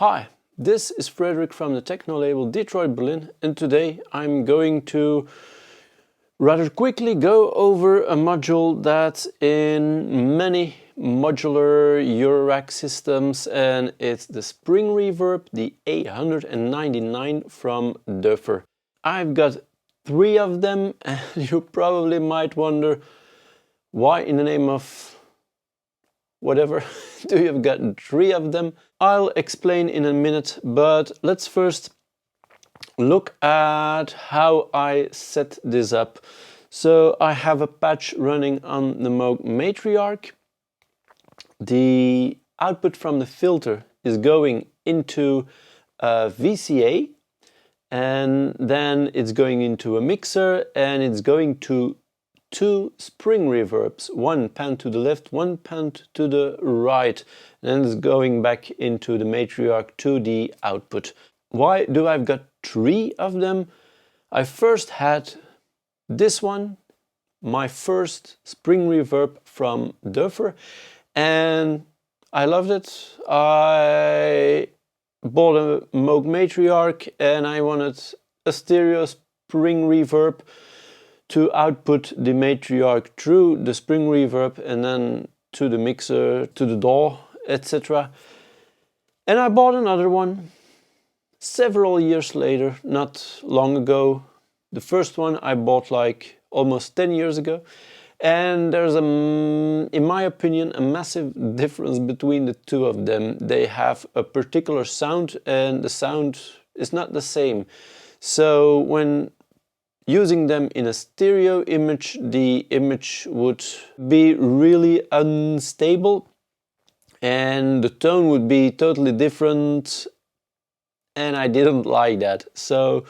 Hi, this is Frederick from the techno label Detroit Berlin, and today I'm going to rather quickly go over a module that's in many modular Eurorack systems, and it's the spring reverb, the A-199 from Doepfer. I've got 3 of them, and you probably might wonder why in the name of whatever do you have got 3 of them? I'll explain in a minute, but let's first look at how I set this up. So I have a patch running on the Moog Matriarch. The output from the filter is going into a VCA, and then it's going into a mixer, and it's going to 2 spring reverbs, one pan to the left, one pan to the right, and then it's going back into the Matriarch to the output. Why do I've got 3 of them? I first had this one, my first spring reverb from Doepfer, and I loved it. I bought a Moog Matriarch and I wanted a stereo spring reverb to output the Matriarch through the spring reverb and then to the mixer, to the DAW, etc. And I bought another one several years later, not long ago. The first one I bought like almost 10 years ago. And there's, in my opinion, a massive difference between the 2 of them. They have a particular sound and the sound is not the same. So when using them in a stereo image, the image would be really unstable and the tone would be totally different, and I didn't like that. So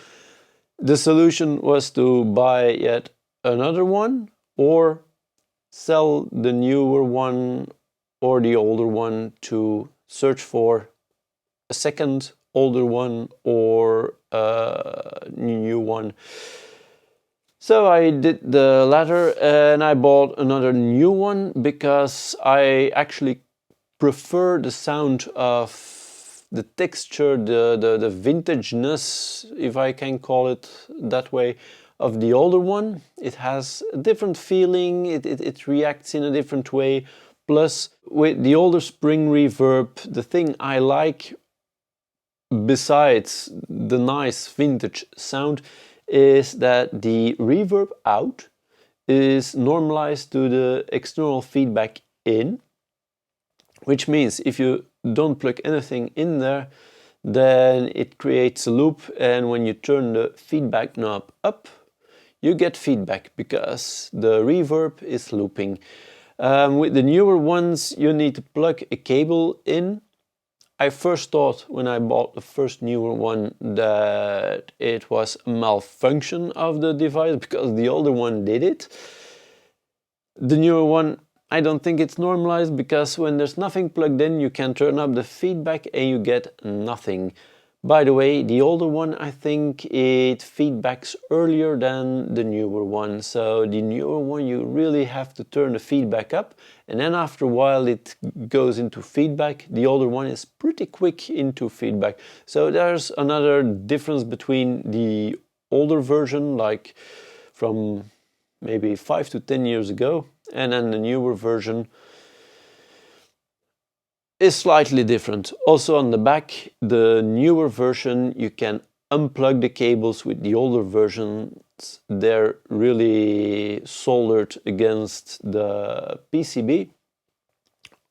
the solution was to buy yet another one or sell the newer one or the older one, to search for a second older one or a new one. So I did the latter and I bought another new one because I actually prefer the sound of the texture, the vintageness, if I can call it that way, of the older one. It has a different feeling, it reacts in a different way. Plus, with the older spring reverb, the thing I like, besides the nice vintage sound, is that the reverb out is normalized to the external feedback in, which means if you don't plug anything in there, then it creates a loop, and when you turn the feedback knob up, you get feedback because the reverb is looping. With the newer ones, you need to plug a cable in. I first thought when I bought the first newer one that it was a malfunction of the device because the older one did it. The newer one, I don't think it's normalized because when there's nothing plugged in, you can turn up the feedback and you get nothing. By the way, the older one, I think it feedbacks earlier than the newer one. So the newer one, you really have to turn the feedback up, and then after a while it goes into feedback. The older one is pretty quick into feedback. So there's another difference between the older version, like from maybe 5 to 10 years ago, and then the newer version is slightly different. Also on the back, the newer version, you can unplug the cables. With the older versions, they're really soldered against the PCB.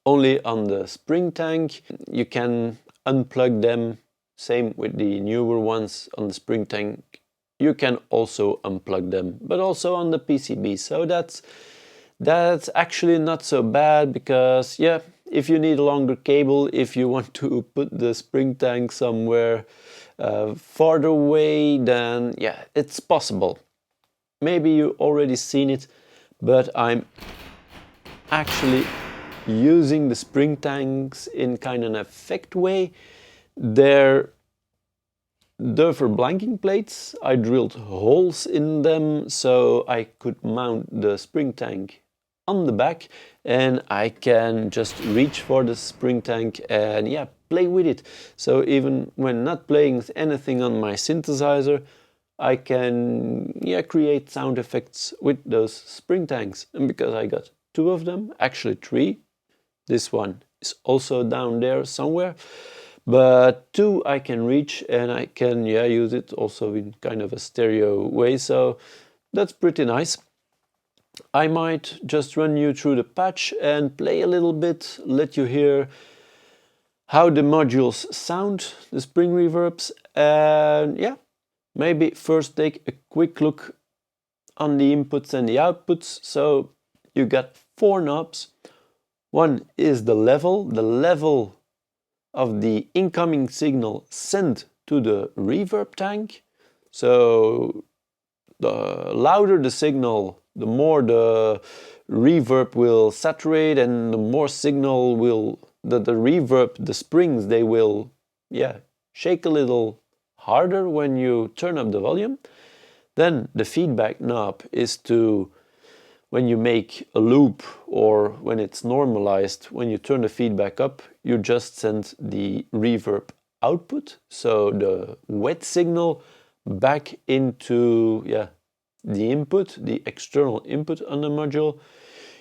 Only on the spring tank you can unplug them. Same with the newer ones. On the spring tank you can also unplug them, but also on the PCB. So that's actually not so bad, because yeah, if you need a longer cable, if you want to put the spring tank somewhere farther away, then yeah, it's possible. Maybe you already seen it, but I'm actually using the spring tanks in kind of an effect way. They're Doepfer blanking plates. I drilled holes in them so I could mount the spring tank on the back, and I can just reach for the spring tank and yeah, play with it. So even when not playing anything on my synthesizer, I can create sound effects with those spring tanks. And because I got 2 of them, actually 3, this one is also down there somewhere, but 2 I can reach, and I can use it also in kind of a stereo way, so that's pretty nice. I might just run you through the patch and play a little bit, let you hear how the modules sound, the spring reverbs, and maybe first take a quick look on the inputs and the outputs. So you got 4 knobs. One is the level of the incoming signal sent to the reverb tank. So the louder the signal, the more the reverb will saturate, and the more signal will, the reverb, the springs, they will shake a little harder when you turn up the volume. Then the feedback knob is to, when you make a loop or when it's normalized, when you turn the feedback up, you just send the reverb output, so the wet signal, back into the input, the external input on the module.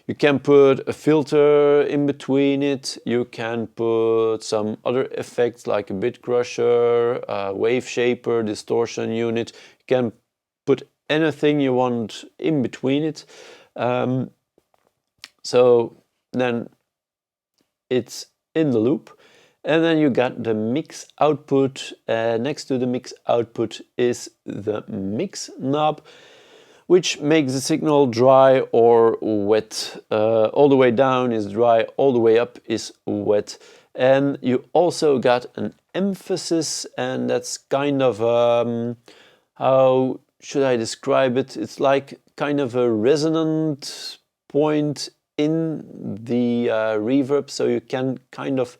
You can put a filter in between it, you can put some other effects like a bit crusher, a wave shaper, distortion unit. You can put anything you want in between it. So then it's in the loop, and then you got the mix output. Next to the mix output is the mix knob, which makes the signal dry or wet. All the way down is dry, all the way up is wet. And you also got an emphasis, and that's kind of how should I describe it? It's like kind of a resonant point in the reverb, so you can kind of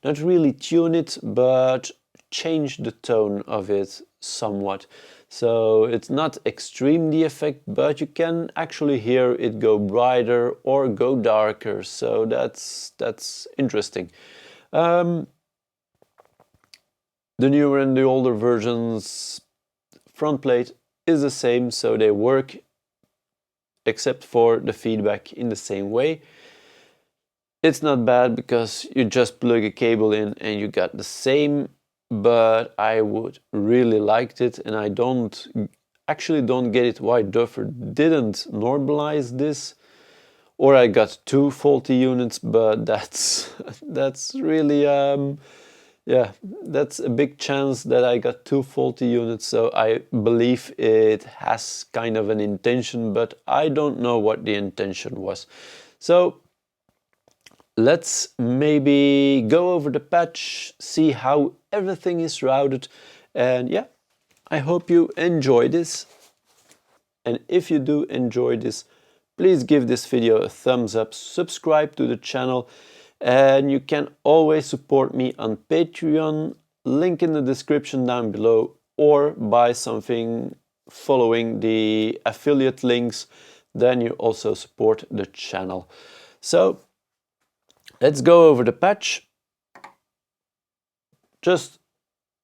not really tune it, but change the tone of it somewhat. So it's not extreme, the effect, but you can actually hear it go brighter or go darker, so that's interesting. The newer and the older versions, front plate is the same, so they work except for the feedback in the same way. It's not bad because you just plug a cable in and you got the same, but I would really liked it, and I actually don't get it why Doepfer didn't normalize this, or I got 2 faulty units, but that's really that's a big chance that I got 2 faulty units, so I believe it has kind of an intention, but I don't know what the intention was. So let's maybe go over the patch, see how everything is routed, and I hope you enjoy this. And if you do enjoy this, please give this video a thumbs up, subscribe to the channel, and you can always support me on Patreon, link in the description down below, or buy something following the affiliate links, then you also support the channel. So let's go over the patch. Just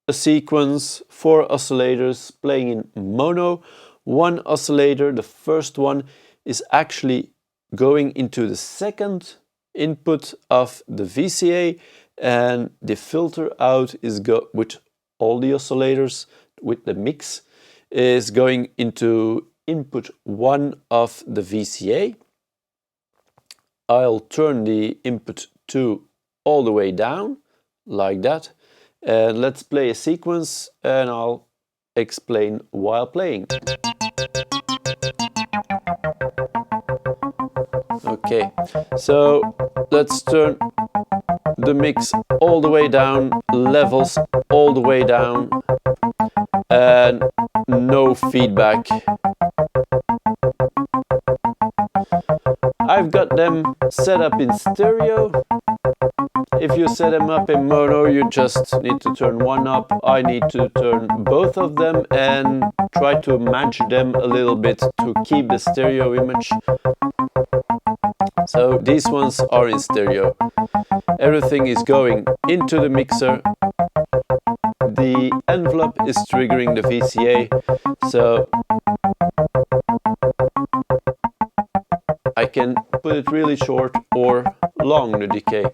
a sequence, 4 oscillators playing in mono. 1 oscillator, the first one, is actually going into the second input of the VCA, and the filter out is with all the oscillators with the mix is going into input 1 of the VCA. I'll turn the input 2 all the way down like that, and let's play a sequence and I'll explain while playing. Okay, so let's turn the mix all the way down, levels all the way down, and no feedback. I've got them set up in stereo. If you set them up in mono, you just need to turn one up. I need to turn both of them and try to match them a little bit to keep the stereo image. So these ones are in stereo. Everything is going into the mixer. The envelope is triggering the VCA, so I can put it really short or long, the decay.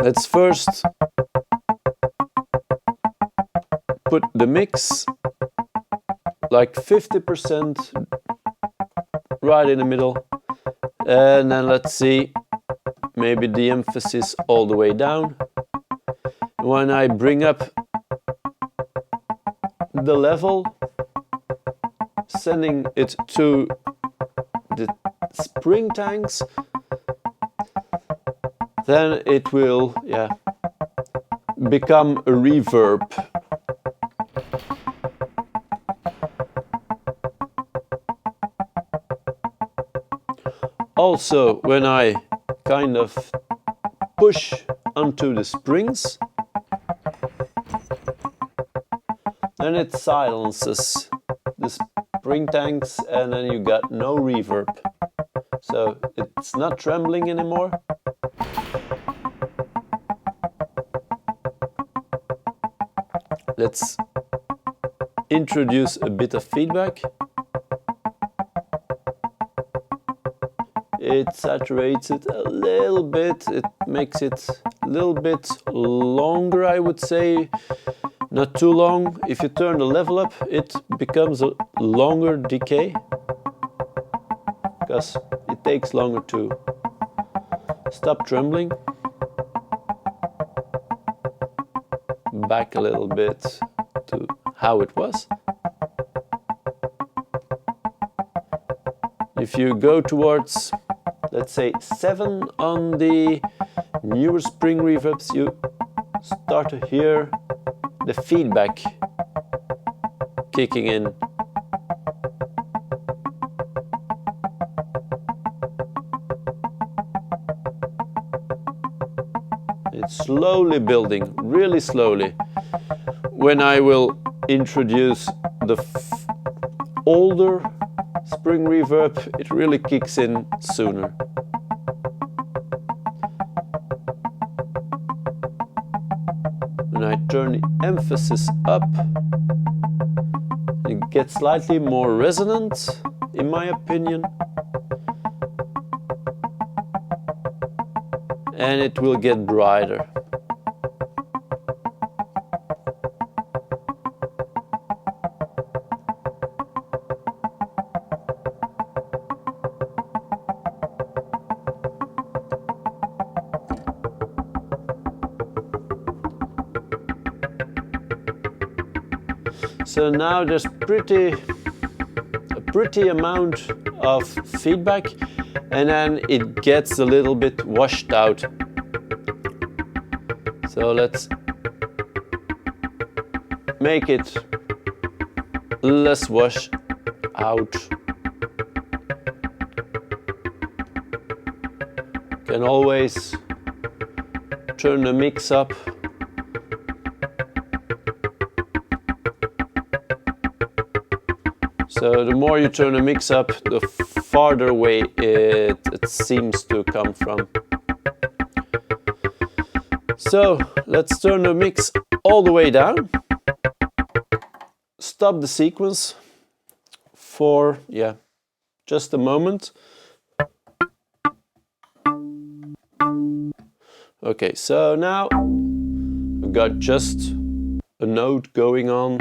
Let's first put the mix like 50% right in the middle, and then let's see, maybe the emphasis all the way down. When I bring up the level, sending it to the spring tanks, then it will become a reverb. Also, when I kind of push onto the springs, then it silences the spring tanks, and then you got no reverb. So it's not trembling anymore. Let's introduce a bit of feedback. It saturates it a little bit, it makes it a little bit longer, I would say. Not too long. If you turn the level up, it becomes a longer decay, because it takes longer to stop trembling. Back a little bit to how it was. If you go towards, let's say, 7 on the newer spring reverbs, you start to hear the feedback kicking in. It's slowly building, really slowly. When I will introduce the older spring reverb, it really kicks in sooner. When I turn the emphasis up, it gets slightly more resonant, in my opinion. And it will get brighter. So now there's a pretty amount of feedback, and then it gets a little bit washed out. So let's make it less washed out. Can always turn the mix up. So the more you turn the mix up, the farther away it seems to come from. So let's turn the mix all the way down. Stop the sequence for, just a moment. Okay, so now we've got just a note going on.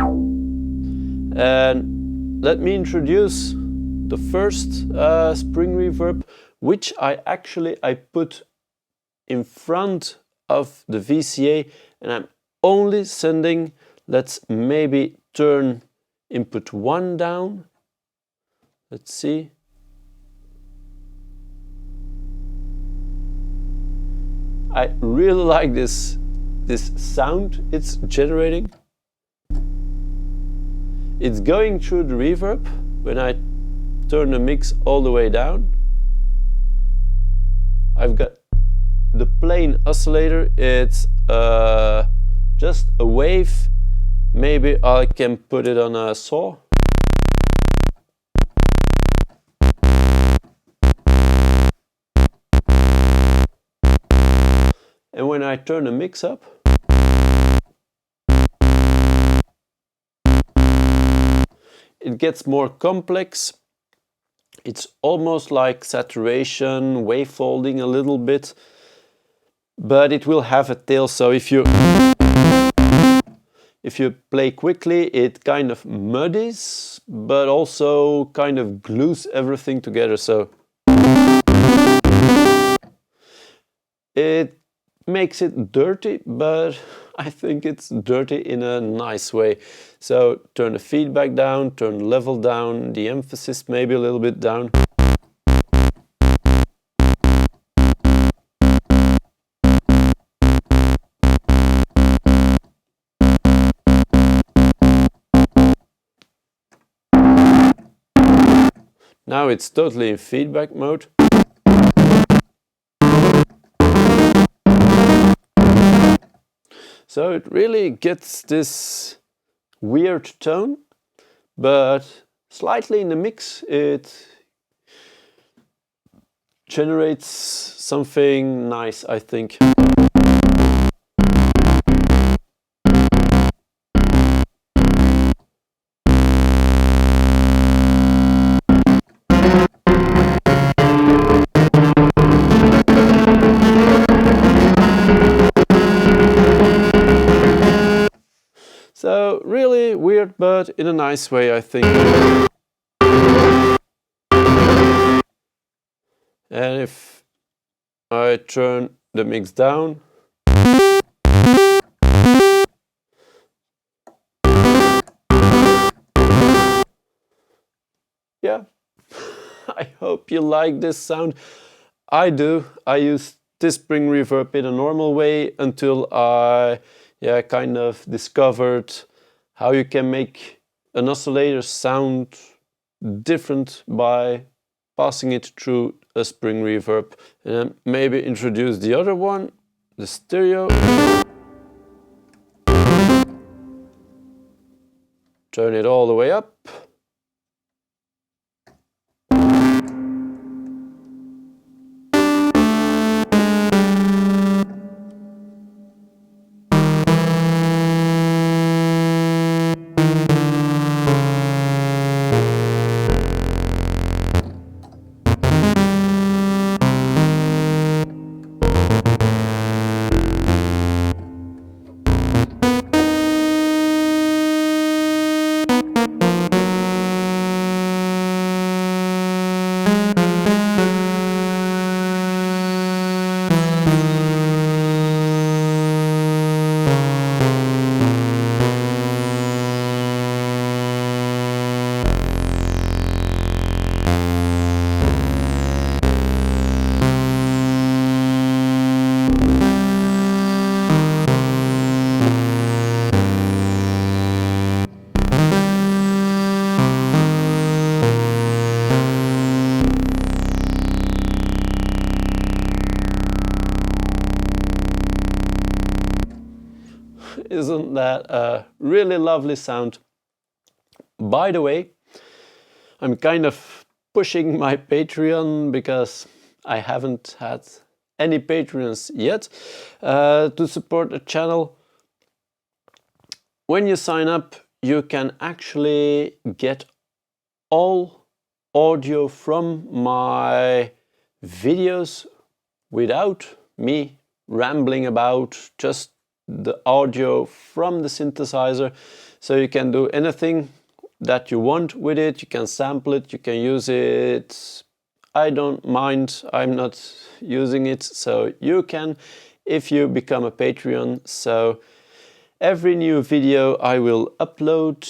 And let me introduce the first spring reverb, which I put in front of the VCA, and I'm only sending, let's maybe turn input 1 down. Let's see. I really like this sound it's generating. It's going through the reverb. When I turn the mix all the way down, I've got the plain oscillator. It's just a wave. Maybe I can put it on a saw. And when I turn the mix up, it gets more complex. It's almost like saturation, wavefolding a little bit, but it will have a tail, so if you play quickly, it kind of muddies, but also kind of glues everything together, so it makes it dirty, but I think it's dirty in a nice way. So turn the feedback down, turn the level down, the emphasis maybe a little bit down. Now it's totally in feedback mode. So it really gets this weird tone, but slightly in the mix it generates something nice, I think. So really weird, but in a nice way, I think. And if I turn the mix down, yeah, I hope you like this sound. I do. I use this spring reverb in a normal way until I kind of discovered how you can make an oscillator sound different by passing it through a spring reverb. And then maybe introduce the other one, the stereo. Turn it all the way up. Isn't that a really lovely sound? By the way, I'm kind of pushing my Patreon because I haven't had any Patreons yet to support the channel. When you sign up, you can actually get all audio from my videos without me rambling about, just the audio from the synthesizer. So you can do anything that you want with it. You can sample it, you can use it. I don't mind, I'm not using it, so you can if you become a Patreon. So every new video I will upload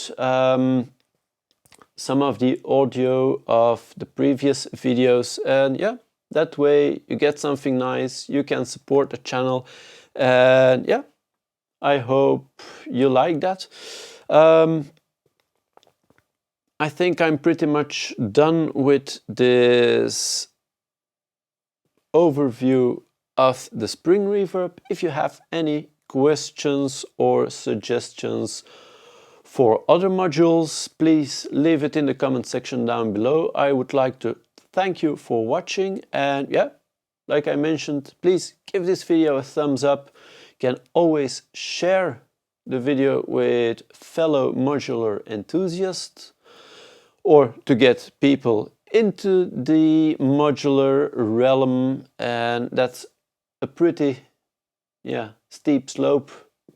some of the audio of the previous videos, and yeah, that way you get something nice, you can support the channel, and yeah, I hope you like that. I think I'm pretty much done with this overview of the spring reverb. If you have any questions or suggestions for other modules, please leave it in the comment section down below. I would like to thank you for watching, and yeah, like I mentioned, please give this video a thumbs up. You can always share the video with fellow modular enthusiasts, or to get people into the modular realm, and that's a pretty steep slope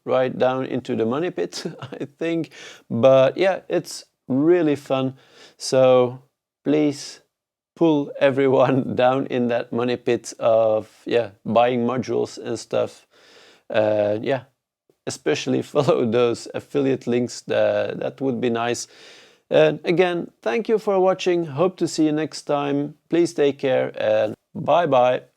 right down into the money pit, I think. But yeah, it's really fun. So please pull everyone down in that money pit of buying modules and stuff. Especially follow those affiliate links. That would be nice. And again, thank you for watching. Hope to see you next time. Please take care and bye bye.